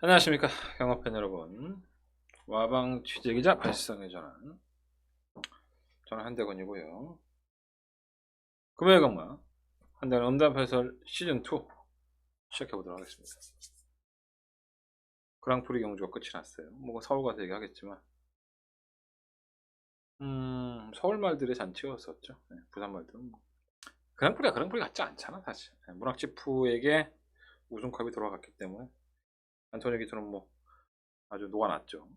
안녕하십니까 경업팬 여러분. 와방 취재기자 발상의 전환, 저는 한대건이고요. 금요일 강마 한대건 음담해설 시즌2 시작해보도록 하겠습니다. 그랑프리 경주가 끝이 났어요. 뭐 서울 가서 얘기하겠지만 서울 말들의 잔치였었죠. 네, 부산 말들은 뭐. 그랑프리가 그랑프리 같지 않잖아 사실. 네, 문학지프에게 우승컵이 돌아갔기 때문에 안토니 기수는 뭐 아주 녹아났죠.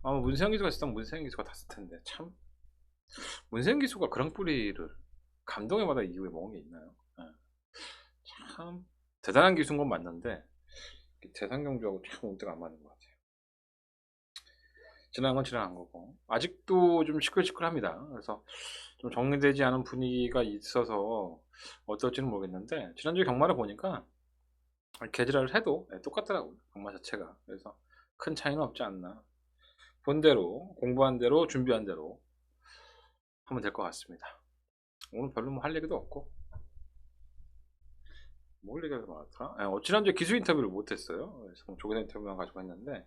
아마 문세영 기수가 있었다면 문세영 기수가 탔을 텐데, 참 문세영 기수가 그랑프리를 감동의 바다 이후에 먹은 게 있나요? 네. 참 대단한 기수인 건 맞는데 대상 경주하고 참 운대가 안 맞는 것 같아요. 지나간 건 지나간 거고 아직도 좀 시끌시끌합니다. 그래서 좀 정리되지 않은 분위기가 있어서 어떨지는 모르겠는데, 지난주 경마를 보니까 개지랄을 해도 똑같더라고요, 경마 자체가. 그래서 큰 차이는 없지 않나. 본 대로, 공부한 대로, 준비한 대로 하면 될 것 같습니다. 오늘 별로 뭐 할 얘기도 없고, 뭘 얘기하면 많더라? 지난주에 기수 인터뷰를 못했어요. 그래서 조기사 인터뷰만 가지고 했는데,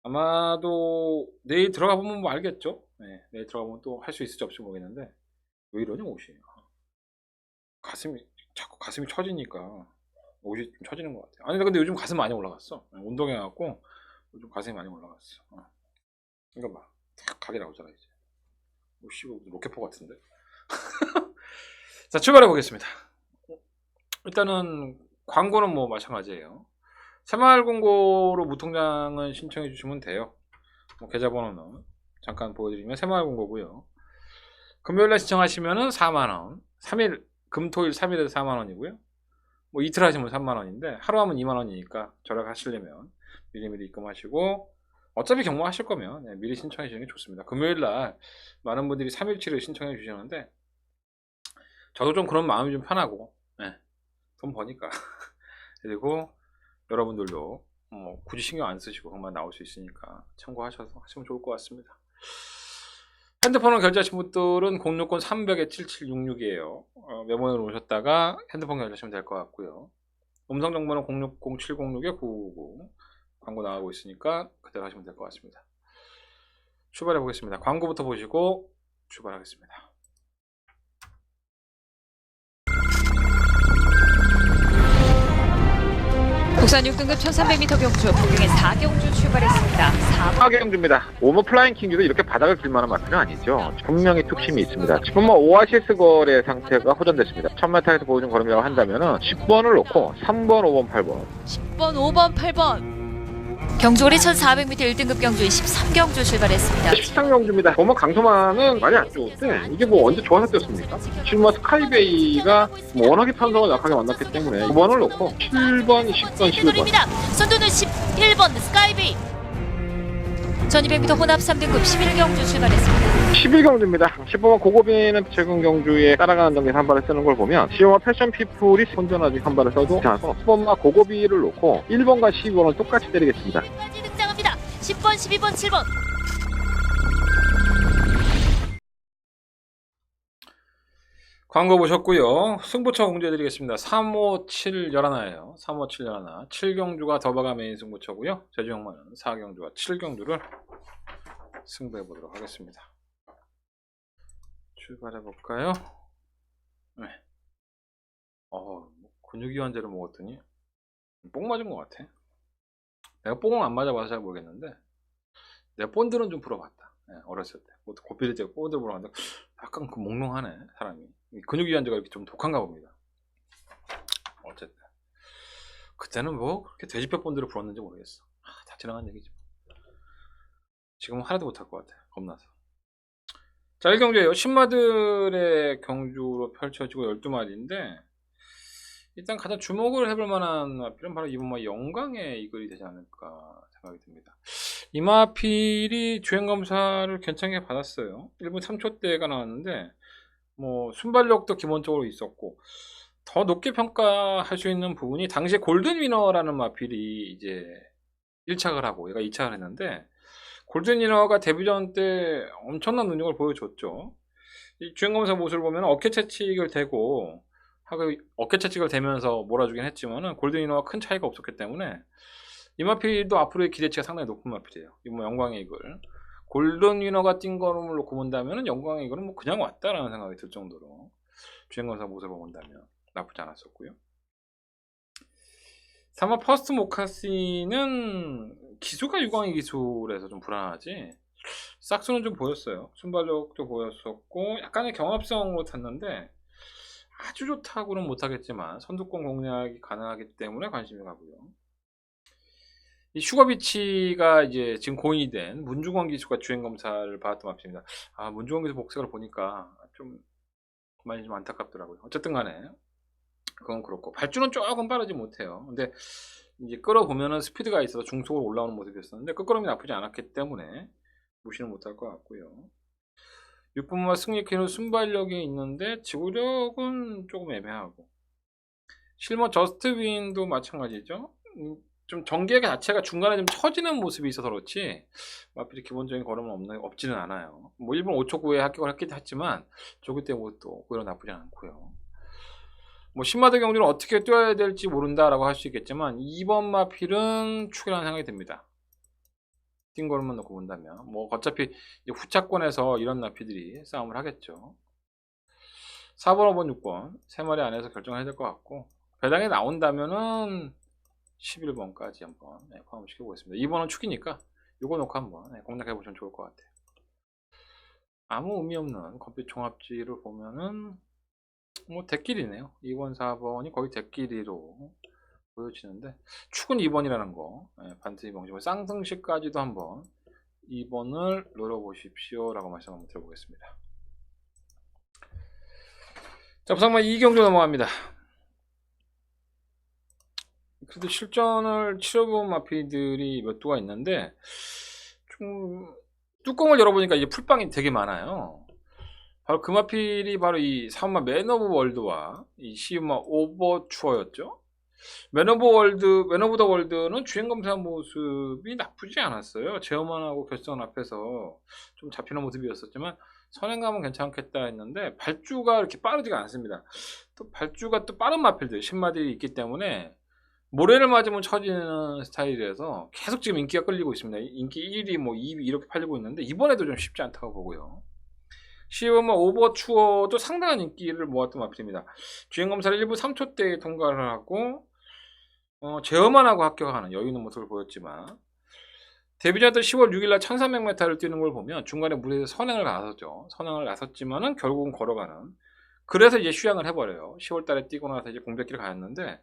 아마도 내일 들어가 보면 뭐 알겠죠? 네, 내일 들어가 보면 또 할 수 있을지 없을지 모르겠는데, 왜 이러냐 옷이. 자꾸 가슴이 처지니까 옷이 좀 처지는 것 같아요. 아니 근데 요즘 가슴 많이 올라갔어. 운동해갖고 요즘 가슴이 많이 올라갔어. 이거 봐, 탁 각이 나오잖아 이제. 뭐 로켓포 같은데. 자, 출발해 보겠습니다. 일단은 광고는 뭐 마찬가지예요. 새마을공고로 무통장은 신청해 주시면 돼요. 뭐 계좌번호는 잠깐 보여드리면 새마을공고고요. 금요일날 신청하시면은 4만원, 3일 금토일 3일에서 4만원이고요. 뭐 이틀 하시면 3만원인데 하루 하면 2만원이니까 절약하시려면 미리미리 입금하시고, 어차피 경마하실 거면 미리 신청해 주시는 게 좋습니다. 금요일날 많은 분들이 3일치를 신청해 주시는데 저도 좀 그런 마음이 좀 편하고, 돈 버니까 그리고 여러분들도 뭐 굳이 신경 안 쓰시고 그만 나올 수 있으니까 참고하셔서 하시면 좋을 것 같습니다. 핸드폰으로 결제하신 분들은 060-300-7766이에요. 메모에 놓으셨다가 핸드폰 결제하시면 될 것 같고요. 음성 정보는 060-706-9999. 광고 나가고 있으니까 그대로 하시면 될 것 같습니다. 출발해 보겠습니다. 광고부터 보시고 출발하겠습니다. 국산 6등급 1300m 경주 보경의 4경주 출발했습니다. 4경주입니다. 오모 플라잉 킹주도 이렇게 바닥을 길만한 마트는 아니죠. 분명히 툭심이 있습니다. 지금 뭐 오아시스 거래 상태가 호전됐습니다. 1000m에서 보여준 걸음이라고 한다면은 10번을 놓고 3번, 5번, 8번. 10번, 5번, 8번. 경주거리 1400m 1등급 경주인 13경주 출발했습니다. 13경주입니다. 오모 강소만은 많이 안 좋은데 이게 뭐 언제 좋아서 뛰었습니까? 지금 뭐 스카이베이가 뭐 워낙에 편성을 약하게 만났기 때문에 9번을 놓고 7번, 10번, 11번. 선두는 11번 스카이베이. 1200m 혼합 3등급 11경주 출발했습니다. 11경주입니다. 10번만 고고비는 최근 경주에 따라가는 단계에서 한 발을 쓰는 걸 보면 10번만 패션 피플이 혼전하지 한 발을 써도 괜찮아서 10번만 고고비를 놓고 1번과 12번을 똑같이 때리겠습니다. 까지 등장합니다. 10번, 12번, 7번. 광고 보셨고요. 승부처 공개해드리겠습니다. 357 11예요. 357 11. 7경주가 더바가 메인 승부처고요. 제주형만은 4경주와 7경주를 승부해보도록 하겠습니다. 출발해볼까요? 네. 근육이완제를 먹었더니 뽕 맞은 것 같아. 내가 뽕을 안 맞아봐서 잘 모르겠는데 내 본들은 좀 불어봤다. 어렸을 때 고삐를 제가 본들 불어봤는데 약간 그 몽롱하네 사람이. 근육이완제가 이렇게 좀 독한가 봅니다. 어쨌든 그때는 뭐 그렇게 돼지뼈 본들을 불었는지 모르겠어. 다 지나간 얘기죠. 지금은 하나도 못할 것 같아, 겁나서. 자, 1경주에요. 신마들의 경주로 펼쳐지고 12마리인데 일단 가장 주목을 해볼 만한 마필은 바로 이번 영광의 이글이 되지 않을까 생각이 듭니다. 이 마필이 주행검사를 괜찮게 받았어요. 1분 3초대가 나왔는데 뭐 순발력도 기본적으로 있었고, 더 높게 평가할 수 있는 부분이 당시에 골든 위너라는 마필이 이제 1착을 하고 얘가 2착을 했는데, 골든 위너가 데뷔전 때 엄청난 능력을 보여줬죠. 이 주행검사 모습을 보면 어깨 채찍을 대고 하고 어깨 채찍을 대면서 몰아주긴 했지만은 골든 위너와 큰 차이가 없었기 때문에 이 마필도 앞으로의 기대치가 상당히 높은 마필이에요. 이 뭐 영광의 이글 골든 위너가 뛴 걸음을 놓고 본다면은 영광의 이글은 뭐 그냥 왔다라는 생각이 들 정도로 주행검사 모습을 본다면 나쁘지 않았었고요. 3번 퍼스트 모카시는 기수가 유광의 기수라서 좀 불안하지 싹수는 좀 보였어요. 순발력도 보였었고 약간의 경합성으로 탔는데 아주 좋다고는 못하겠지만 선두권 공략이 가능하기 때문에 관심이 가고요. 이 슈거비치가 이제 지금 고인이 된 문중원 기수가 주행검사를 받았던 마필입니다. 아, 문중원 기수 복색을 보니까 좀 많이 좀 안타깝더라고요. 어쨌든 간에 그건 그렇고 발주는 조금 빠르지 못해요. 근데 이제 끌어보면은 스피드가 있어서 중속으로 올라오는 모습이었었는데 끝걸음이 나쁘지 않았기 때문에 무시는 못할 것 같고요. 6분마 승리키는 순발력이 있는데 지구력은 조금 애매하고 실버 저스트 윈도 마찬가지죠. 좀 전개 자체가 중간에 좀 처지는 모습이 있어서 그렇지 마필이 기본적인 걸음은 없지는 않아요. 뭐 1분 5초 9에 합격을 했지만 저기 때문에 또 오히려 나쁘지 않고요. 뭐 신마드 경주는 어떻게 뛰어야 될지 모른다라고 할 수 있겠지만 2번 마필은 축이라는 생각이 듭니다. 뛴 걸음만 놓고 본다면 뭐 어차피 후차권에서 이런 마필들이 싸움을 하겠죠. 4번, 5번, 6번 세 마리 안에서 결정해야 될 것 같고 배당에 나온다면은 11번까지 한번 포함시켜 보겠습니다. 2번은 축이니까 이거 놓고 한번 공략해 보시면 좋을 것 같아요. 아무 의미 없는 컴퓨터 종합지를 보면은 뭐 대끼리네요. 2번, 4번이 거의 대끼리로 보여지는데 축은 2번이라는 거 반드시 명심하고 쌍승시까지도 한번 2번을 노려보십시오 라고 말씀 한번 드려보겠습니다. 자, 부상만 2경주 넘어갑니다. 그래도 실전을 치러본 마필들이 몇 두가 있는데 좀 뚜껑을 열어보니까 이제 풀빵이 되게 많아요. 바로 그 마필이 바로 이 3번 맨 오브 월드와 이 시우마 오버추어였죠. 맨 오브 더 월드는 주행검사 모습이 나쁘지 않았어요. 제어만하고 결선 앞에서 좀 잡히는 모습이었었지만 선행감은 괜찮겠다 했는데 발주가 이렇게 빠르지가 않습니다. 또 발주가 또 빠른 마필들 신마들이 있기 때문에 모래를 맞으면 처지는 스타일이라서 계속 지금 인기가 끌리고 있습니다. 인기 1위 뭐 2위 이렇게 팔리고 있는데 이번에도 좀 쉽지 않다고 보고요. 시우마 오버추어도 상당한 인기를 모았던 마필입니다. 주행검사를 1분 3초대에 통과를 하고 제어만 하고 합격하는 여유 있는 모습을 보였지만 데뷔전도 10월 6일날 1300m를 뛰는 걸 보면 중간에 무대에서 선행을 나섰죠. 선행을 나섰지만은 결국은 걸어가는 그래서 이제 휴양을 해버려요. 10월달에 뛰고 나서 이제 공백기를 가졌는데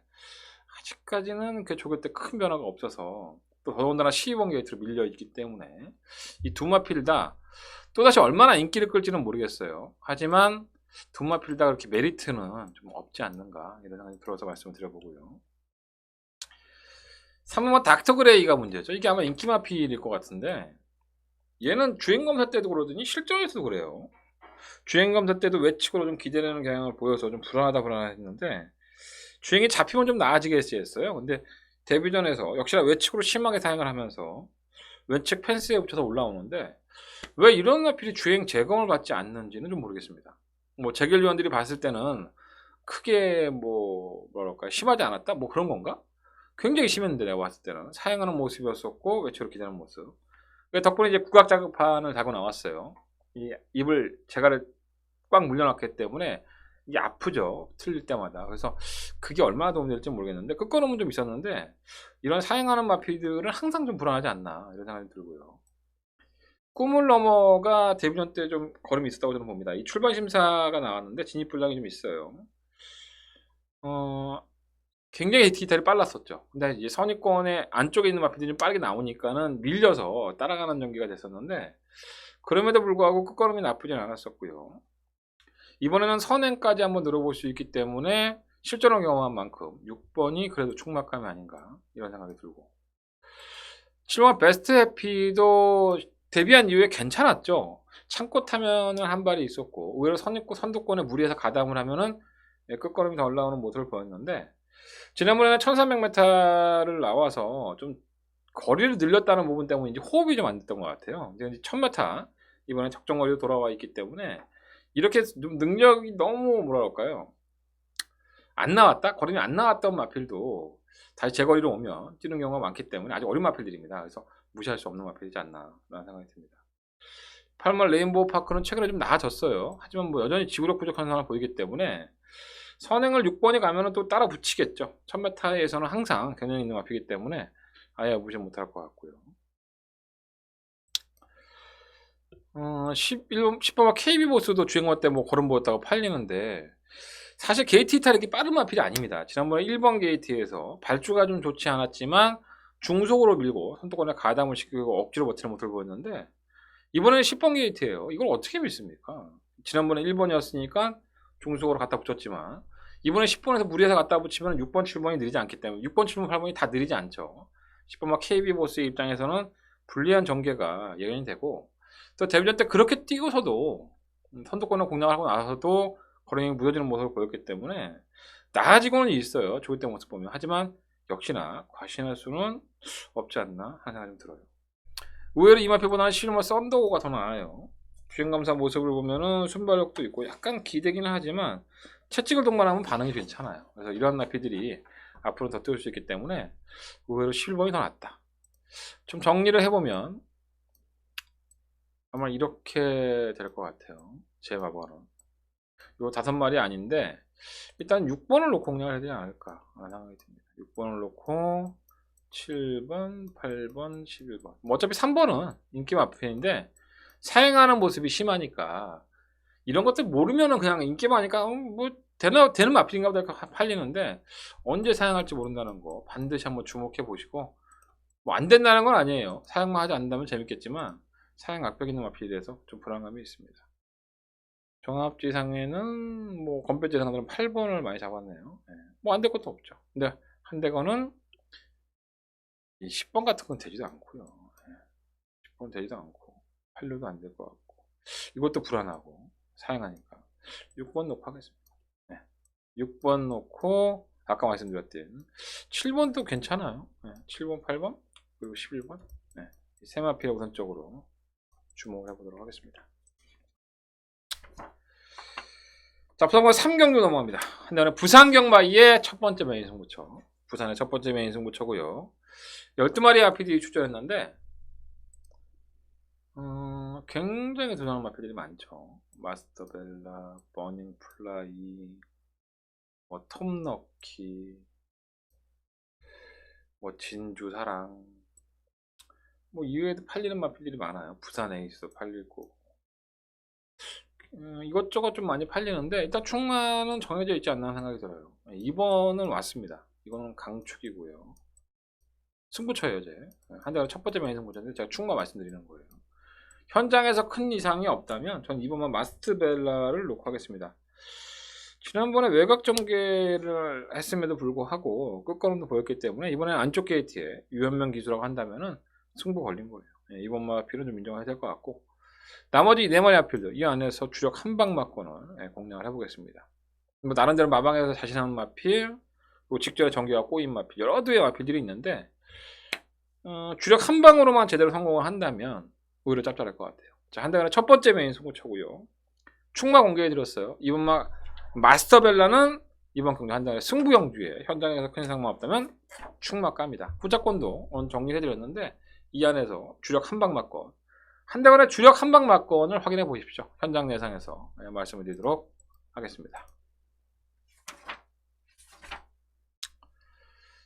아직까지는 그 조교 때 큰 변화가 없어서 또 더군다나 12번 게이트로 밀려있기 때문에 이 두 마필 다 또다시 얼마나 인기를 끌지는 모르겠어요. 하지만 두 마필 다 그렇게 메리트는 좀 없지 않는가 이런 생각이 들어서 말씀을 드려보고요. 3번 닥터 그레이가 문제죠. 이게 아마 인기 마필일 것 같은데 얘는 주행검사 때도 그러더니 실전에서도 그래요. 주행검사 때도 외측으로 좀 기대되는 경향을 보여서 좀 불안했는데 주행이 잡히면 좀 나아지겠지 했어요. 근데 데뷔전에서 역시나 외측으로 심하게 사용을 하면서 왼측 펜스에 붙여서 올라오는데 왜 이런 마필이 주행 재검을 받지 않는지는 좀 모르겠습니다. 뭐 재결위원들이 봤을 때는 크게 뭐랄까 심하지 않았다? 뭐 그런 건가? 굉장히 심했는데 내가 봤을 때는 사용하는 모습이었었고 외측으로 기대하는 모습. 덕분에 이제 국악 자극판을 달고 나왔어요. 이 입을 제가를 꽉 물려놨기 때문에 이게 아프죠. 틀릴 때마다. 그래서 그게 얼마나 도움될지 모르겠는데 끝걸음은 좀 있었는데 이런 사용하는 마필들은 항상 좀 불안하지 않나 이런 생각이 들고요. 꿈을 넘어가 데뷔전 때 좀 걸음이 있었다고 저는 봅니다. 이 출발 심사가 나왔는데 진입 불량이 좀 있어요. 굉장히 디테일이 빨랐었죠. 근데 이제 선입권의 안쪽에 있는 마필들이 좀 빠르게 나오니까는 밀려서 따라가는 전개가 됐었는데 그럼에도 불구하고 끝걸음이 나쁘진 않았었고요. 이번에는 선행까지 한번 늘어볼 수 있기 때문에 실전을 경험한 만큼 6번이 그래도 충막감이 아닌가 이런 생각이 들고 7번 베스트 해피도 데뷔한 이후에 괜찮았죠. 참고 타면은 한 발이 있었고 의외로 선두권에 무리해서 가담을 하면은 끝걸음이 더 올라오는 모습을 보였는데 지난번에는 1300m를 나와서 좀 거리를 늘렸다는 부분 때문에 호흡이 좀 안 됐던 것 같아요. 이제 1000m 이번에 적정 거리로 돌아와 있기 때문에 이렇게 좀 능력이 너무 뭐랄까요 안 나왔다? 걸음이 안 나왔던 마필도 다시 제거리로 오면 뛰는 경우가 많기 때문에 아주 어린 마필들입니다. 그래서 무시할 수 없는 마필이지 않나 라는 생각이 듭니다. 8번 레인보우 파크는 최근에 좀 나아졌어요. 하지만 뭐 여전히 지구력 부족한 상황을 보이기 때문에 선행을 6번이 가면은 또 따라 붙이겠죠. 1000m에서는 항상 경쟁이 있는 마필이기 때문에 아예 무시 못할 것 같고요. 10번 KB 보스도 주행할 때 뭐 걸음 보였다고 팔리는데 사실 게이트 이탈이 빠른 마필이 아닙니다. 지난번에 1번 게이트에서 발주가 좀 좋지 않았지만 중속으로 밀고 선두권에 가담을 시키고 억지로 버티는 모습을 보였는데 이번에는 10번 게이트예요. 이걸 어떻게 믿습니까? 지난번에 1번이었으니까 중속으로 갖다 붙였지만 이번에 10번에서 무리해서 갖다 붙이면 6번, 7번이 느리지 않기 때문에 6번, 7번, 8번이 다 느리지 않죠. 10번 KB 보스의 입장에서는 불리한 전개가 예견이 되고 또 데뷔전 때 그렇게 뛰고서도 선두권을 공략하고 나서도 걸음이 무뎌지는 모습을 보였기 때문에 나아지고는 있어요. 조기 때 모습 보면. 하지만 역시나 과신할 수는 없지 않나 하는 생각이 좀 들어요. 의외로 이 마필보다는 실버 썬더고가 더 나아요. 주행감사 모습을 보면은 순발력도 있고 약간 기대기는 하지만 채찍을 동반하면 반응이 괜찮아요. 그래서 이러한 마필들이 앞으로 더 뛸 수 있기 때문에 의외로 실버이 더 낫다. 좀 정리를 해보면 아마 이렇게 될 것 같아요. 제 마법은 요 5마리 아닌데 일단 6번을 놓고 공략을 해야 되지 않을까 하는 생각이 듭니다. 6번을 놓고 7번, 8번, 11번 뭐 어차피 3번은 인기 마필인데 사행하는 모습이 심하니까 이런 것들 모르면은 그냥 인기 많으니까 뭐 되는 마필인가 보다 팔리는데 언제 사용할지 모른다는 거 반드시 한번 주목해 보시고 뭐 안 된다는 건 아니에요. 사용만 하지 않는다면 재밌겠지만 사용 악벽 있는 마필에 대해서 좀 불안감이 있습니다. 종합지상에는 뭐 건배지 상들은 8번을 많이 잡았네요. 네. 뭐 안 될 것도 없죠. 근데 한대건은 10번 같은 건 되지도 않고요. 네. 10번 되지도 않고 8류도 안 될 것 같고 이것도 불안하고 사용하니까 6번 놓고 하겠습니다. 네. 6번 놓고 아까 말씀드렸던 7번도 괜찮아요. 네. 7번, 8번 그리고 11번 네. 세 마필 우선적으로 주목을 해보도록 하겠습니다. 자, 부산권 3경주 넘어갑니다. 한다음에 부산 경마의 첫 번째 메인 승부처. 부산의 첫 번째 메인 승부처고요. 12마리 아피들이 출전했는데 굉장히 도전하는 마필들이 많죠. 마스터벨라, 버닝플라이, 뭐 톱너키, 뭐 진주사랑 뭐 이외에도 팔리는 마필들이 많아요. 부산 에이스 팔리고 이것저것 좀 많이 팔리는데 일단 충마는 정해져 있지 않나 생각이 들어요. 2번은 왔습니다. 이거는 강축이고요. 승부처예요. 이제 한대가 첫 번째 메인 승부처인데 제가 충마 말씀드리는 거예요. 현장에서 큰 이상이 없다면 전 2번만 마스트벨라를 놓고 하겠습니다. 지난번에 외곽 전개를 했음에도 불구하고 끝걸음도 보였기 때문에 이번에는 안쪽 게이트에 유연명 기수라고 한다면은 승부 걸린 거예요. 이번 마필은 좀 인정해야 될 것 같고 나머지 4마리 아필들 이 안에서 주력 한방 마권을 공략을 해보겠습니다. 뭐 나름대로 마방에서 자신하는 마필 그리고 직전에 전개가 꼬인 마필 여러 두의 마필들이 있는데 주력 한방으로만 제대로 성공을 한다면 오히려 짭짤할 것 같아요. 자, 한다면 첫 번째 메인 승부처고요. 충마 공개해드렸어요. 이번 마스터벨라는 이번 경기 한다면 승부 경주에 현장에서 큰 이상만 없다면 충마 깝니다. 후자권도 오늘 정리해드렸는데 이 안에서 주력 한방 마권 한대원의 주력 한방 마건을 확인해 보십시오. 현장 예상에서 말씀을 드리도록 하겠습니다.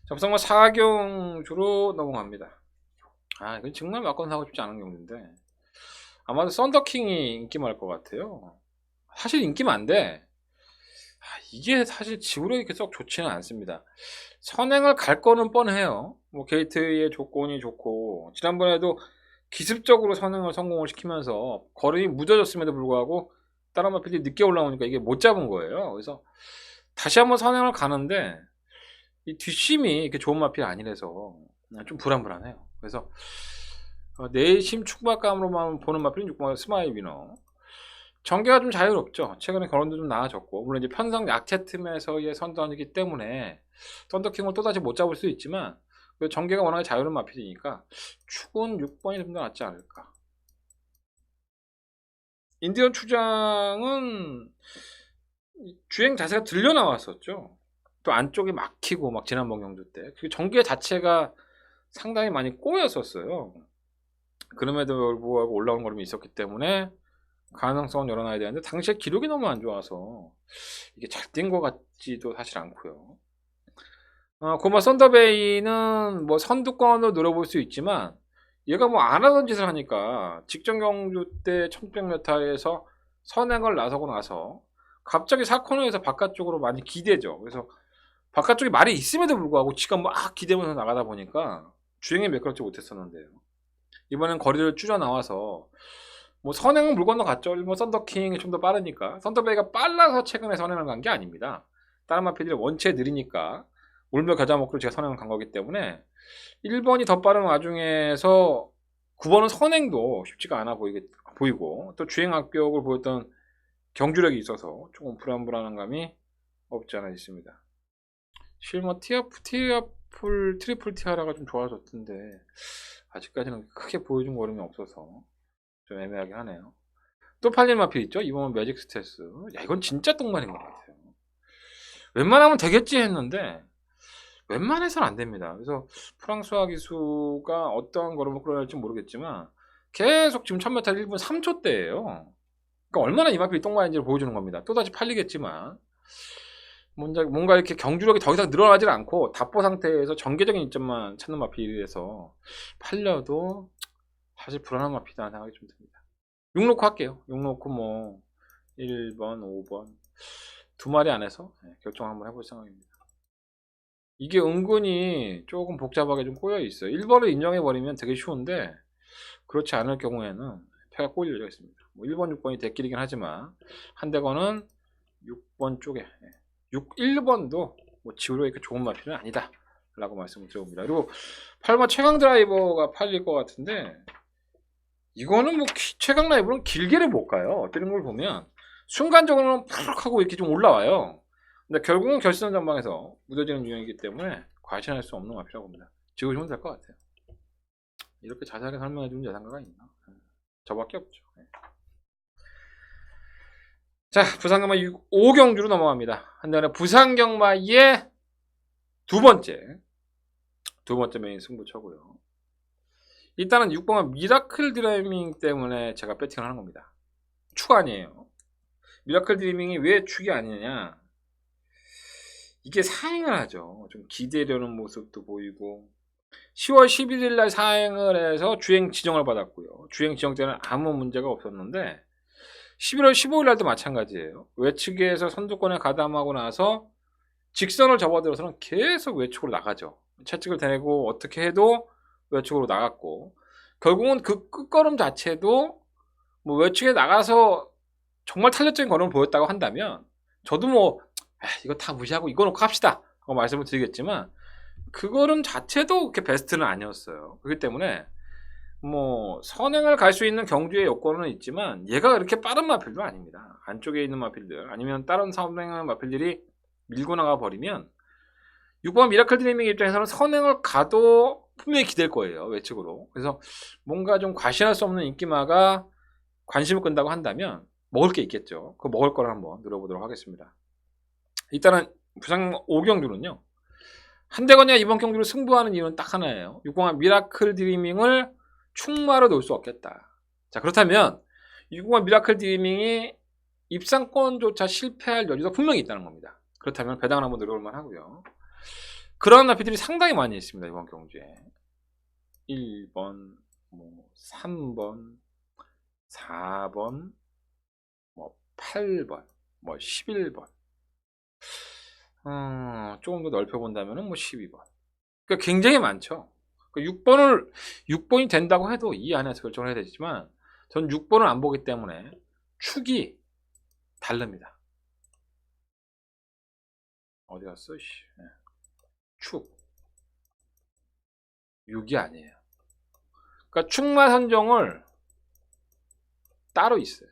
자, 부산권 4경주로 넘어갑니다. 이건 정말 마건 사고 싶지 않은 경주인데 아마도 썬더킹이 인기 많을 것 같아요. 사실 인기 많은데 이게 사실 지구력이 이렇게 썩 좋지는 않습니다. 선행을 갈 거는 뻔해요. 뭐 게이트의 조건이 좋고 지난번에도 기습적으로 선행을 성공을 시키면서 걸음이 무뎌졌음에도 불구하고 다른 마필이 늦게 올라오니까 이게 못 잡은 거예요. 그래서 다시 한번 선행을 가는데 이 뒷심이 이렇게 좋은 마필이 아니라서 좀 불안해요. 그래서 내심 축박감으로만 보는 마필은 6번 스마일 위너. 전개가 좀 자유롭죠. 최근에 걸음도 좀 나아졌고 물론 이제 편성 약체 틈에서의 선던이기 때문에 썬더킹을 또다시 못 잡을 수 있지만 전개가 워낙에 자유로운 마필이니까 축은 6번이 좀 더 낫지 않을까. 인디언 추장은 주행 자세가 들려 나왔었죠. 또 안쪽이 막히고 막 지난번 경주 때 그 전개 자체가 상당히 많이 꼬였었어요. 그럼에도 불구하고 올라오는 걸음이 있었기 때문에 가능성은 열어놔야 되는데 당시에 기록이 너무 안 좋아서 이게 잘 뛴 것 같지도 사실 않고요. 고마 썬더베이는 뭐 선두권으로 노려볼 수 있지만 얘가 뭐 안 하던 짓을 하니까 직전 경주 때 1600m에서 선행을 나서고 나서 갑자기 4코너에서 바깥쪽으로 많이 기대죠. 그래서 바깥쪽에 말이 있음에도 불구하고 지가 막 기대면서 나가다 보니까 주행에 매끄럽지 못했었는데요. 이번엔 거리를 줄여 나와서 뭐 선행은 물 건너갔죠. 일본 썬더킹이 좀 더 빠르니까. 썬더베이가 빨라서 최근에 선행을 간 게 아닙니다. 다른 마필들이 원체 느리니까 울며 겨자 먹기로 제가 선행을 간 거기 때문에 1번이 더 빠른 와중에서 9번은 선행도 쉽지가 않아 보이고 또 주행 합격을 보였던 경주력이 있어서 조금 불안불안한 감이 없지 않아 있습니다. 실버 트리플 티아라가 좀 좋아졌던데 아직까지는 크게 보여준 거름이 없어서 좀 애매하게 하네요. 또 팔린 마필 있죠? 이번은 매직 스테스. 야, 이건 진짜 똥말인 것 같아요. 웬만하면 되겠지 했는데 웬만해서는 안 됩니다. 그래서 프랑스와 기수가 어떠한 걸음을 끌어낼지 모르겠지만 계속 지금 1000m 1분 3초대예요. 그러니까 얼마나 이 마필이 똥말인지를 보여주는 겁니다. 또다시 팔리겠지만 뭔가 이렇게 경주력이 더 이상 늘어나질 않고 답보 상태에서 전개적인 이점만 찾는 마필이라서 팔려도 사실 불안한 마필이라는 생각이 좀 듭니다. 6 놓고 할게요. 6 놓고 뭐 1번, 5번 두 마리 안에서 결정 한번 해볼 생각입니다. 이게 은근히 조금 복잡하게 좀 꼬여 있어요. 1번을 인정해버리면 되게 쉬운데 그렇지 않을 경우에는 패가 꼬일 여지가 있습니다. 뭐 1번, 6번이 대끼리긴 하지만 한대건은 6번 쪽에 1번도 뭐 지우려 이렇게 좋은 마필은 아니다 라고 말씀을 드려봅니다. 그리고 8번 최강 드라이버가 팔릴 것 같은데 이거는 뭐 최강 드라이버는 길게를 못 가요. 뛰는 걸 보면 순간적으로는 푸르륵 하고 이렇게 좀 올라와요. 근데 결국은 결승 전방에서 무뎌지는 유형이기 때문에 과신할 수 없는 마필이라고 봅니다. 지우시면 될 것 같아요. 이렇게 자세하게 설명해주는 예상가가 있나? 저밖에 없죠. 자, 부산경마 5경주로 넘어갑니다. 한대간의 부산경마의 두 번째 메인 승부처고요. 일단은 6번은 미라클 드리밍 때문에 제가 배팅을 하는 겁니다. 축 아니에요. 미라클 드리밍이 왜 축이 아니냐? 이게 사행을 하죠. 좀 기대려는 모습도 보이고 10월 11일 날 사행을 해서 주행 지정을 받았고요. 주행 지정 때는 아무 문제가 없었는데 11월 15일 날도 마찬가지예요. 외측에서 선두권에 가담하고 나서 직선을 접어들어서는 계속 외측으로 나가죠. 채찍을 대고 어떻게 해도 외측으로 나갔고 결국은 그 끝걸음 자체도 뭐 외측에 나가서 정말 탄력적인 걸음을 보였다고 한다면 저도 뭐 이거 다 무시하고 이거 놓고 합시다 하고 말씀을 드리겠지만 그 걸음 자체도 그렇게 베스트는 아니었어요. 그렇기 때문에 뭐 선행을 갈 수 있는 경주의 여건은 있지만 얘가 그렇게 빠른 마필도 아닙니다. 안쪽에 있는 마필들 아니면 다른 선행하는 마필들이 밀고 나가 버리면 6번 미라클 드리밍 입장에서는 선행을 가도 분명히 기댈 거예요. 외측으로. 그래서 뭔가 좀 과신할 수 없는 인기마가 관심을 끈다고 한다면 먹을 게 있겠죠. 그 먹을 거를 한번 누려보도록 하겠습니다. 일단은 부산 5경주는요. 한대건이가 이번 경주를 승부하는 이유는 딱 하나예요. 6번한 미라클 드리밍을 충마로 놓을 수 없겠다. 자, 그렇다면 6번한 미라클 드리밍이 입상권조차 실패할 여지도 분명히 있다는 겁니다. 그렇다면 배당을 한번 노려볼만 하고요. 그런 나피들이 상당히 많이 있습니다. 이번 경주에 1번, 뭐 3번, 4번, 뭐 8번, 뭐 11번. 조금 더 넓혀본다면 뭐 12번. 그러니까 굉장히 많죠. 그러니까 6번이 된다고 해도 이 안에서 결정을 해야 되지만 전 6번을 안 보기 때문에 축이 다릅니다. 어디 갔어? 축 6이 아니에요. 그러니까 축마 선정을 따로 있어요.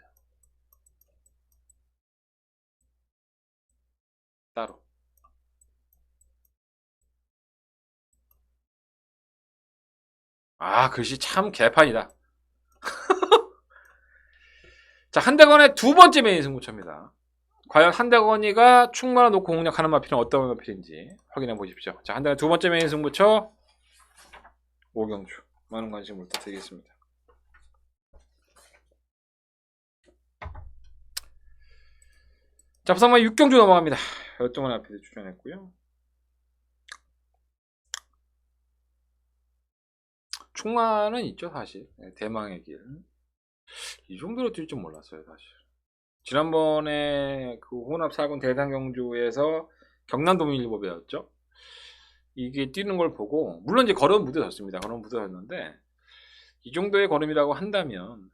따로. 글씨 참 개판이다. 자, 한대건의 두 번째 메인 승부처입니다. 과연 한대건이가 충만을 놓고 공략하는 마필은 어떤 마필인지 확인해 보십시오. 자, 한대건 두 번째 메인 승부처 오경주. 많은 관심 부탁드리겠습니다. 자, 부산만 6경주 넘어갑니다. 열동안 앞에 출연했고요. 충만은 있죠, 사실. 네, 대망의 길. 이 정도로 뛸 줄 몰랐어요, 사실. 지난번에 그 혼합 4군 대상경주에서 경남도민일보 배웠죠. 이게 뛰는 걸 보고, 물론 이제 걸음 무뎌졌습니다. 걸음 무뎌졌는데, 이 정도의 걸음이라고 한다면,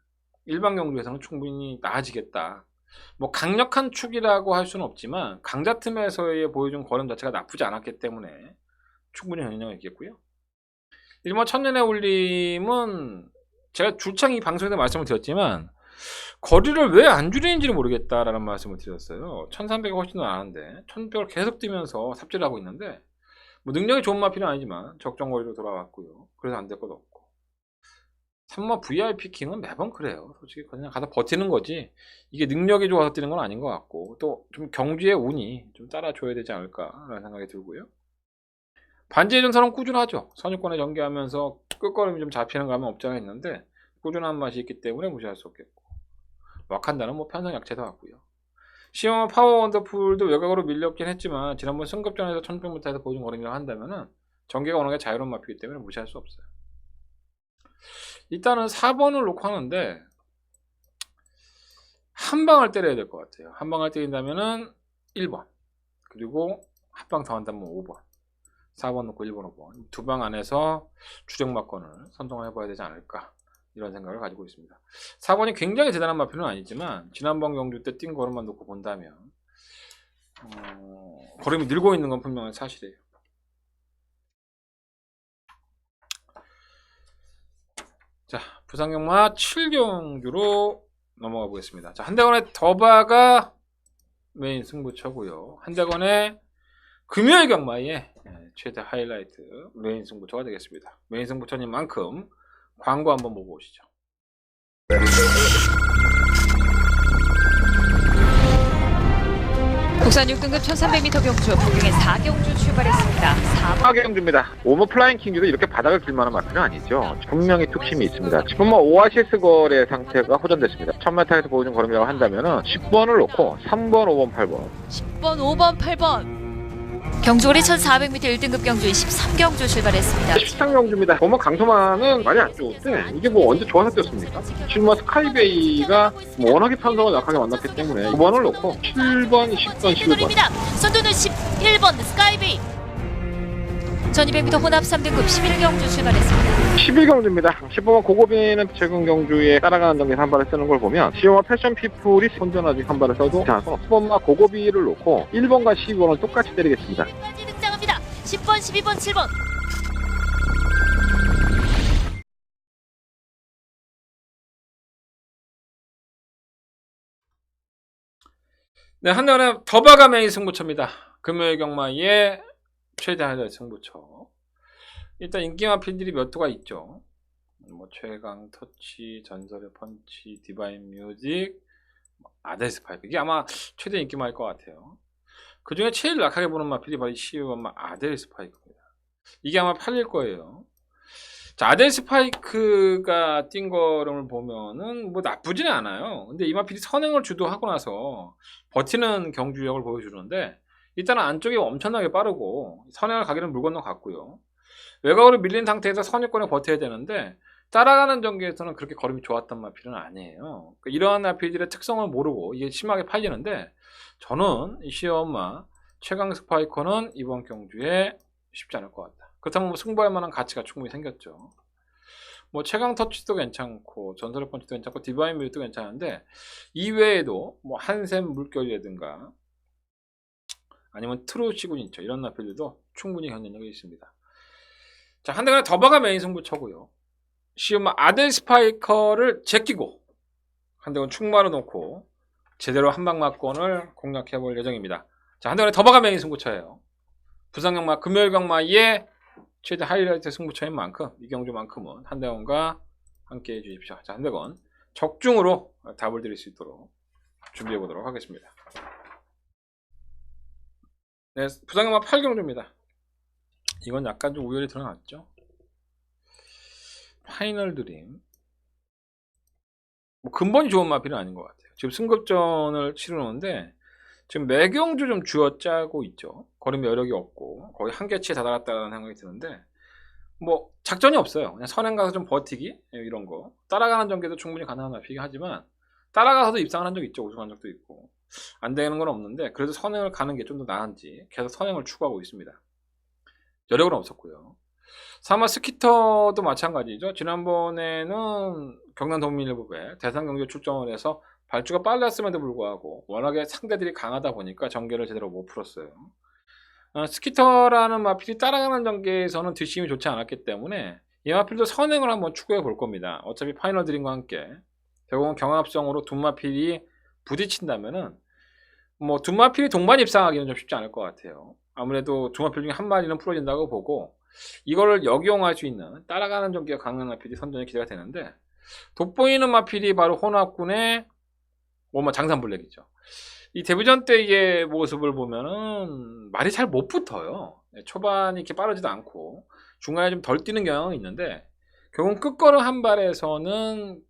일반 경주에서는 충분히 나아지겠다. 뭐 강력한 축이라고 할 수는 없지만 강자 틈에서의 보여준 걸음 자체가 나쁘지 않았기 때문에 충분히 영향을 있겠고요. 일본 천년의 울림은 제가 줄창 이 방송에서 말씀을 드렸지만 거리를 왜 안 줄이는지를 모르겠다라는 말씀을 드렸어요. 1300이 훨씬 더 나은데 1600을 계속 뛰면서 삽질을 하고 있는데 뭐 능력이 좋은 마필은 아니지만 적정 거리로 돌아왔고요. 그래서 안 될 것도 없고 3마 VIP 킹은 매번 그래요. 솔직히 그냥 가서 버티는 거지 이게 능력이 좋아서 뛰는 건 아닌 것 같고 또 좀 경주의 운이 좀 따라줘야 되지 않을까라는 생각이 들고요. 반지의 전설은 꾸준하죠. 선유권에 전개하면서 끝걸음이 좀 잡히는 감은 없지 않아 있는데 꾸준한 맛이 있기 때문에 무시할 수 없겠고 와칸다는 뭐 편성 약체도 같고요. 시험은 파워 원더풀도 외곽으로 밀렸긴 했지만 지난번 승급전에서 1600m에서 보여준 걸음이라고 한다면은 전개가 워낙에 자유로운 마피이기 때문에 무시할 수 없어요. 일단은 4번을 놓고 하는데 한 방을 때려야 될 것 같아요. 한 방을 때린다면은 1번 그리고 한 방 더 한다면 5번 4번 놓고 1번 5번 두 방 안에서 주력마건을 선정을 해봐야 되지 않을까 이런 생각을 가지고 있습니다. 4번이 굉장히 대단한 마필은 아니지만 지난번 경주 때 뛴 걸음만 놓고 본다면 걸음이 늘고 있는 건 분명한 사실이에요. 자, 부산경마 7경주로 넘어가 보겠습니다. 자, 한대건의 더바가 메인 승부처고요. 한대건의 금요일 경마의 최대 하이라이트 메인 승부처가 되겠습니다. 메인 승부처인 만큼 광고 한번 보고 오시죠. 국산 6등급 1300m 경주 복경의 4경주 출발했습니다. 4경주입니다. 오버 플라잉 킹주도 이렇게 바닥을 길만한 마필은 아니죠. 분명히 툭심이 있습니다. 지금 뭐 오아시스 거래 상태가 호전됐습니다. 1000m에서 보여준 걸음이라고 한다면은 10번을 놓고 3번, 5번, 8번 10번, 5번, 8번 경주거리 1400m 1등급 경주인 13경주 출발했습니다. 13경주입니다. 보면 강소만은 많이 안 좋은데 이게 뭐 언제 좋아서 뛰었습니까? 지금 뭐 스카이베이가 뭐 워낙에 편성을 약하게 만났기 때문에 9번을 놓고 7번, 10번, 11번 선두는 11번 스카이베이 1200m 혼합 3등급 11경주 출발했습니다. 11경주입니다. 10번만 고고비는 최근 경주에 따라가는 경기에서 한 발을 쓰는 걸 보면 시험과 패션 피플이 손전하지 한 발을 써도 괜찮고 10번만 고고비를 놓고 1번과 12번을 똑같이 때리겠습니다. 까지 등장합니다. 10번, 12번, 7번 네, 한대건의 더바가 메인 승부처입니다. 금요일 경마의 최대 하이라이트 승부처. 일단 인기 마필들이 몇 도가 있죠. 뭐 최강, 터치, 전설의 펀치, 디바인 뮤직, 아데스 파이프. 이게 아마 최대 인기마일 것 같아요. 그 중에 제일 약하게 보는 마필이 바로 시우엄마 아델 스파이크입니다. 이게 아마 팔릴 거예요. 자, 아델 스파이크가 뛴 걸음을 보면은 뭐 나쁘지는 않아요. 근데 이 마필이 선행을 주도하고 나서 버티는 경주력을 보여주는데 일단은 안쪽이 엄청나게 빠르고 선행을 가기는 물 건너 갔고요. 외곽으로 밀린 상태에서 선유권에 버텨야 되는데 따라가는 전개에서는 그렇게 걸음이 좋았던 마필은 아니에요. 그러니까 이러한 마필들의 특성을 모르고 이게 심하게 팔리는데 저는 이 시엄마 최강 스파이커는 이번 경주에 쉽지 않을 것 같다. 그렇다면 뭐 승부할 만한 가치가 충분히 생겼죠. 뭐 최강 터치도 괜찮고 전설의 펀치도 괜찮고 디바인 뮤직도 괜찮은데 이외에도 뭐 한샘 물결이라든가 아니면 트루 시그니처 이런 나필들도 충분히 경쟁력이 있습니다. 자, 한대건의 더바가 메인 승부처고요. 시우마 아델 스파이커를 제끼고 한대건 충마로 놓고 제대로 한방마권을 공략해볼 예정입니다. 자, 한대건의 더바가 메인 승부처예요. 부산경마 금요일 경마의 최대 하이라이트 승부처인 만큼 이 경주만큼은 한대건과 함께 해주십시오. 자, 한대건 적중으로 답을 드릴 수 있도록 준비해 보도록 하겠습니다. 네, 부상금화 8경주입니다. 이건 약간 좀 우열이 드러났죠. 파이널 드림. 뭐 근본이 좋은 마필은 아닌 것 같아요. 지금 승급전을 치르는데 지금 매경주 좀 쥐어짜고 있죠. 거리면 여력이 없고 거의 한계치에 다다랐다는 생각이 드는데 뭐 작전이 없어요. 그냥 선행 가서 좀 버티기 이런 거. 따라가는 전개도 충분히 가능한 마필이긴 하지만 따라가서도 입상을 한 적 있죠. 우승한 적도 있고 안 되는 건 없는데 그래도 선행을 가는 게 좀 더 나은지 계속 선행을 추구하고 있습니다. 여력은 없었고요. 사마 스키터도 마찬가지죠. 지난번에는 경남 도민일보에 대상 경기에 출전을 해서 발주가 빨랐음에도 불구하고 워낙에 상대들이 강하다 보니까 전개를 제대로 못 풀었어요. 스키터라는 마필이 따라가는 전개에서는 뒷심이 좋지 않았기 때문에 이 마필도 선행을 한번 추구해 볼 겁니다. 어차피 파이널 드림과 함께 결국은 경합성으로 두 마필이 부딪힌다면은 뭐 두 마필이 동반 입상하기는 좀 쉽지 않을 것 같아요. 아무래도 두 마필 중에 한 마리는 풀어진다고 보고 이거를 역용할 수 있는 따라가는 전기가 강한 마필이 선전이 기대가 되는데 돋보이는 마필이 바로 혼합군의 장산블랙이죠. 이 데뷔전 때의 모습을 보면은 말이 잘 못 붙어요. 초반이 이렇게 빠르지도 않고 중간에 좀 덜 뛰는 경향은 있는데 결국 끝걸음 한 발에서는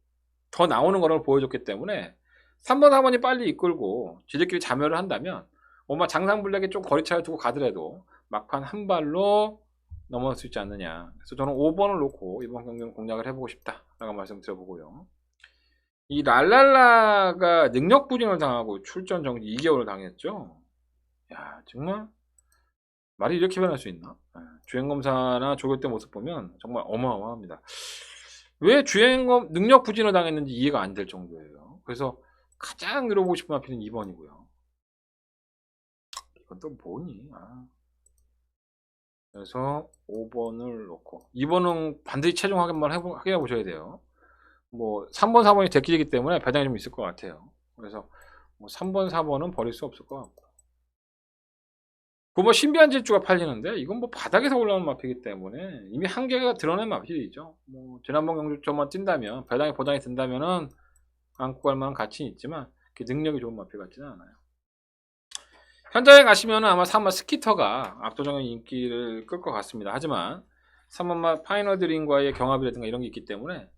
더 나오는 거를 보여줬기 때문에 3번 4번이 빨리 이끌고 지들끼리 자멸을 한다면 장산블랙이 좀 거리차를 두고 가더라도 막판 한 발로 넘어갈 수 있지 않느냐. 그래서 저는 5번을 놓고 이번 경기는 공략을 해보고 싶다라고 말씀드려보고요. 이 랄랄라가 능력 부진을 당하고 출전 정지 2개월을 당했죠. 야, 정말 말이 이렇게 변할 수 있나? 주행검사나 조교 때 모습 보면 정말 어마어마합니다. 왜 주행검 능력 부진을 당했는지 이해가 안 될 정도예요. 그래서 가장 늘어보고 싶은 마필은 2번이고요. 이건 또 뭐니? 그래서 5번을 놓고 2번은 반드시 최종 확인만 확인해 보셔야 돼요. 뭐 3번 4번이 대기이기 때문에 배당이 좀 있을 것 같아요. 그래서 뭐 3번 4번은 버릴 수 없을 것 같고 그 뭐 신비한 질주가 팔리는데 이건 뭐 바닥에서 올라오는 마필이기 때문에 이미 한계가 드러낸 마필이죠. 뭐 지난번 경주점만 뛴다면 배당이 보장이 된다면은 안고 갈 만한 가치는 있지만 능력이 좋은 마필 같지는 않아요. 현장에 가시면 아마 3번 스키터가 압도적인 인기를 끌 것 같습니다. 하지만 3번마 파이널 드림과의 경합이라든가 이런 게 있기 때문에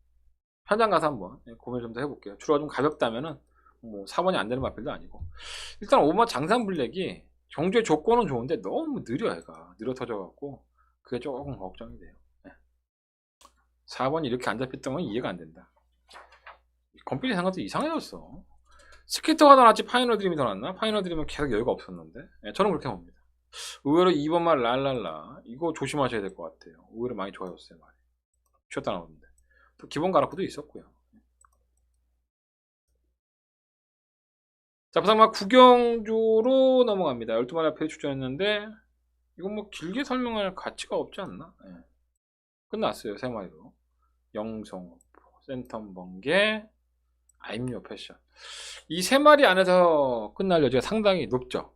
현장 가서 한번 고민을 좀 더 해볼게요. 주로가 좀 가볍다면은 뭐 4번이 안 되는 마필도 아니고 일단 5번 장산블랙이 경주의 조건은 좋은데 너무 느려 애가 느려 터져갖고 그게 조금 걱정이 돼요. 4번이 이렇게 안 잡혔던 건 이해가 안 된다. 건필이 생각도 이상해졌어. 스키터가 더 낫지 파이널 드림이 더 낫나? 파이널 드림은 계속 여유가 없었는데 저는 그렇게 봅니다. 의외로 2번만 랄랄라 이거 조심하셔야 될 것 같아요. 의외로 많이 좋아졌어요. 말이 쉬었다 나오는데 또 기본 가락구도 있었고요. 자, 부상마 구경주로 넘어갑니다. 12마리 앞에 출전했는데 이건 뭐 길게 설명할 가치가 없지 않나? 끝났어요. 3마리로 영성, 센텀 번개, 아임료 패션 이 3마리 안에서 끝날 여지가 상당히 높죠.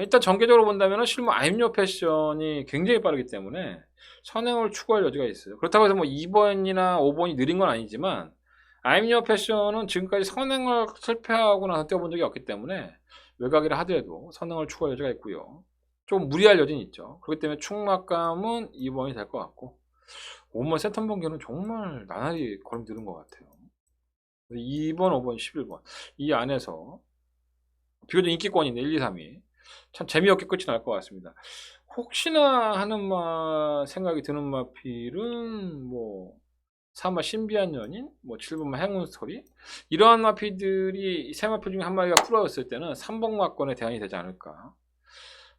일단 전개적으로 본다면 실무 아임료 패션이 굉장히 빠르기 때문에 선행을 추구할 여지가 있어요. 그렇다고 해서 뭐 2번이나 5번이 느린 건 아니지만 아임료 패션은 지금까지 선행을 실패하고 나서 뛰어본 적이 없기 때문에 외곽이라 하더라도 선행을 추구할 여지가 있고요. 좀 무리할 여지는 있죠. 그렇기 때문에 충막감은 2번이 될 것 같고 5번 센텀 번개는 정말 나날이 걸음 느는 것 같아요. 2번, 5번, 11번 이 안에서 비교적 인기권인데 1, 2, 3이 참 재미없게 끝이 날 것 같습니다. 혹시나 하는 생각이 드는 마필은 뭐 3번 신비한 연인, 뭐 7번 행운 스토리 이러한 마필들이 세 마필 중에 한 마리가 풀어졌을 때는 3번 막권에 대안이 되지 않을까.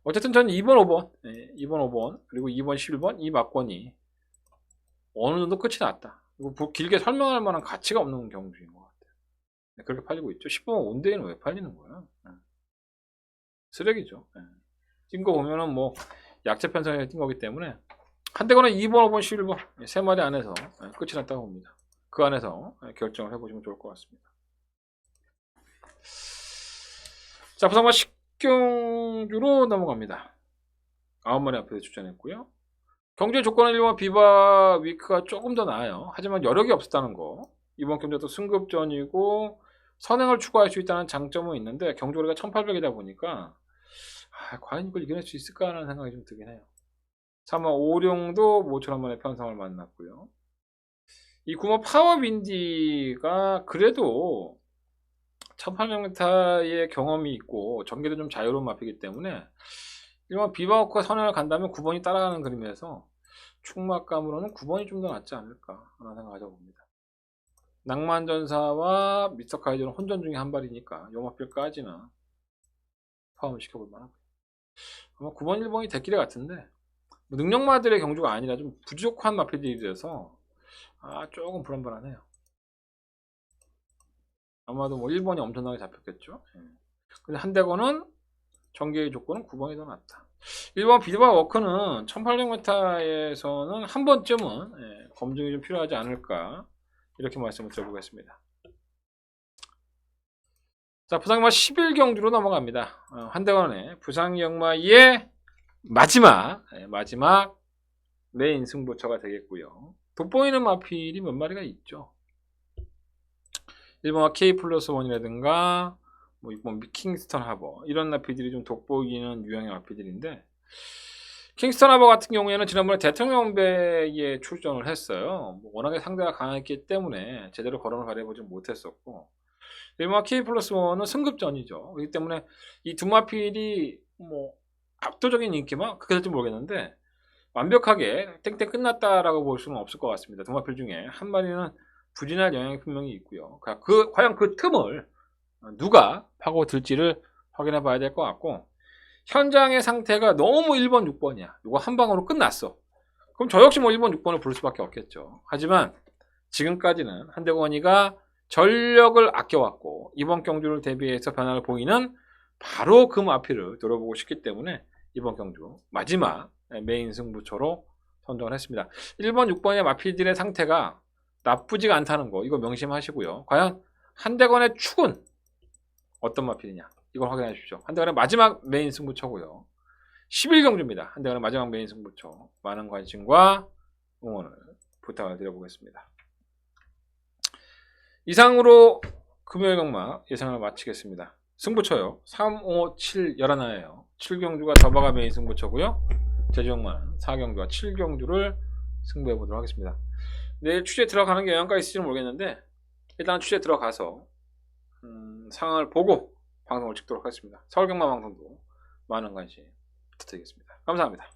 어쨌든 저는 2번, 5번 2번, 5번 그리고 2번, 11번 이 막권이 어느 정도 끝이 났다. 그리고 길게 설명할 만한 가치가 없는 경주인 것 같아요. 그렇게 팔리고 있죠. 10번 온데이는 왜 팔리는 거야? 쓰레기죠. 뛴 거 보면은 뭐 약체 편성에 뛴 거기 때문에 한대거나 2번, 5번, 11번 세 마리 안에서 끝이 났다고 봅니다. 그 안에서 결정을 해보시면 좋을 것 같습니다. 자, 부상마 10경주로 넘어갑니다. 9마리 앞에서 출전했고요. 경제 조건을 일본 비바 위크가 조금 더 나아요. 하지만 여력이 없었다는 거. 이번 경제도 승급전이고 선행을 추구할 수 있다는 장점은 있는데 경주거리가 1800이다 보니까 과연 이걸 이겨낼 수 있을까 하는 생각이 좀 들긴 해요. 3번 오룡도 모처럼 만에 편성을 만났고요. 이 9번 파워윈디가 그래도 1800m의 경험이 있고 전개도 좀 자유로운 마피기 때문에 1번 비바워크가 선행을 간다면 9번이 따라가는 그림에서 충막감으로는 9번이 좀 더 낫지 않을까 하는 생각을 가져봅니다. 낭만전사와 미스터 카이저는 혼전 중에 한 발이니까 요 마필까지는 포함을 시켜볼 만하고요. 아마 9번, 1번이 대끼리 같은데 능력마들의 경주가 아니라 좀 부족한 마필들이 돼서 조금 불안불안해요. 아마도 뭐 1번이 엄청나게 잡혔겠죠. 근데 한대건은 전개의 조건은 9번이 더 낫다. 1번 비바워크는 1800m에서는 한 번쯤은 검증이 좀 필요하지 않을까 이렇게 말씀을 드려보겠습니다. 자, 부상영마 11경주로 넘어갑니다. 한대건의 부상영마의 마지막 메인 승부처가 되겠고요. 돋보이는 마필이 몇 마리가 있죠. 1번과 K 플러스 1이라든가 뭐 6번 킹스턴 하버 이런 마필들이 좀 돋보이는 유형의 마필들인데 킹스턴 하버 같은 경우에는 지난번에 대통령배에 출전을 했어요. 워낙에 상대가 강했기 때문에 제대로 거론을 발휘해보지 못했었고 1번과 K 플러스 1은 승급전이죠. 그렇기 때문에 이 두 마필이 뭐 압도적인 인기만 그렇게 될지 모르겠는데 완벽하게 땡땡 끝났다라고 볼 수는 없을 것 같습니다. 두 마필 중에 한 마리는 부진할 영향이 분명히 있고요. 과연 그 틈을 누가 파고들지를 확인해 봐야 될 것 같고 현장의 상태가 너무 1번, 6번이야. 이거 한 방으로 끝났어. 그럼 저 역시 뭐 1번, 6번을 부를 수밖에 없겠죠. 하지만 지금까지는 한대건이가 전력을 아껴왔고 이번 경주를 대비해서 변화를 보이는 바로 그 마필을 노려보고 싶기 때문에 이번 경주 마지막 메인 승부처로 선정을 했습니다. 1번, 6번의 마필들의 상태가 나쁘지가 않다는 거 이거 명심하시고요. 과연 한대건의 축은 어떤 마필이냐 이걸 확인해 주십시오. 한대건의 마지막 메인 승부처고요. 11경주입니다. 한대건의 마지막 메인 승부처 많은 관심과 응원을 부탁을 드려보겠습니다. 이상으로 금요일 경마 예상을 마치겠습니다. 승부처요 3, 5, 7 11하예요. 7경주가 저바가 메인 승부처고요. 제주경마는 4경주와 7경주를 승부해 보도록 하겠습니다. 내일 취재 들어가는 게 영향가 있을지는 모르겠는데 일단 취재 들어가서 상황을 보고 방송을 찍도록 하겠습니다. 서울경마 방송도 많은 관심 부탁드리겠습니다. 감사합니다.